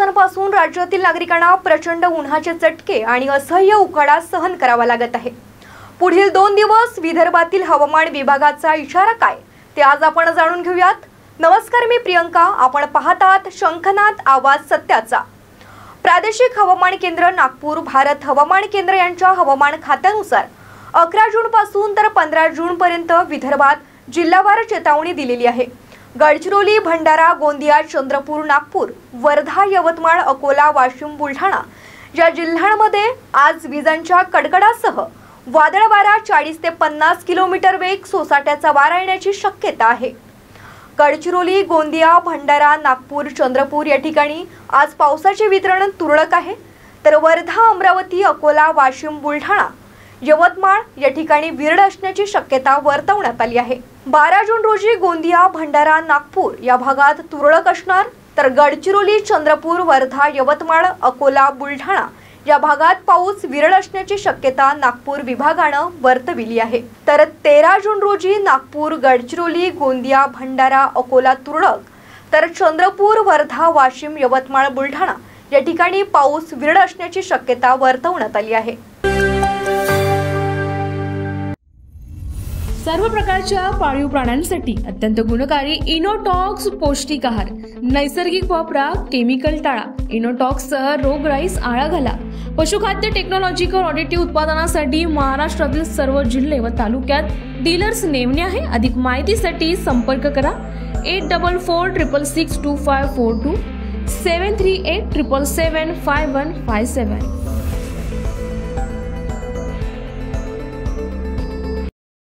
दिवसांपासून राज्यातील नागरिकांना प्रचंड उन्हाचे चटके आणि असह्य उकाडा सहन करावा लागत आहे। पुढील 2 दिवस विदर्भातील हवामान विभागाचा इशारा काय ते आज आपण जाणून घेऊयात। नमस्कार, मी प्रियंका, आपण पाहत आहात शंखनाद आवाज सत्याचा। प्रादेशिक हवामान केंद्र नागपूर, भारत हवामान केंद्र यांच्या हवामान खात्यानुसार 11 जून पासून तर 15 जून पर्यंत विदर्भात जिल्हावार चेतावणी दिलेली आहे। गडचिरोली, भंडारा, गोंदिया, चंद्रपूर, नागपूर, वर्धा, यवतमाळ, अकोला, वाशिम, बुलढाणा या जिल्ह्यांमध्ये आज विजांच्या कडकडासह वादळ वारा 40 ते 50 किलोमीटर वेग सोसाट्याचा वारा येण्याची शक्यता आहे। गडचिरोली, गोंदिया, भंडारा, नागपूर, चंद्रपूर या ठिकाणी आज पावसाचे वितरण तुरळक आहे, तर वर्धा, अमरावती, अकोला, वाशिम, बुलढाणा, यवतमाळ या ठिकाणी विरळ असण्याची शक्यता वर्तवण्यात आली आहे। 12 जून रोजी गोंदिया, भंडारा, नागपूर या भागात तुरळक असणार, तर गडचिरोली, चंद्रपूर, वर्धा, यवतमाळ, अकोला, बुलढाणा या भागात पाऊस विरळ असण्याची शक्यता नागपूर विभागानं वर्तविली आहे। तर 13 जून रोजी नागपूर, गडचिरोली, गोंदिया, भंडारा, अकोला तुरळक, तर चंद्रपूर, वर्धा, वाशिम, यवतमाळ, बुलढाणा या ठिकाणी पाऊस विरळ असण्याची शक्यता वर्तवण्यात आली आहे। सर्व प्रकारच्या पाळीव प्राण्यांसाठी अत्यंत गुणकारी इनोटॉक्स पौष्टिक आहार, नैसर्गिक वापरा, केमिकल टाळा। इनोटॉक्स सह रोगराईस आळा घाला। पशुखाद्य टेक्नॉलॉजिकल ऑडिटिव्ह उत्पादनासाठी महाराष्ट्रातील सर्व जिल्हे व तालुक्यात डीलर्स नेमणे आहे। अधिक माहितीसाठी संपर्क करा 8446625542 738777557।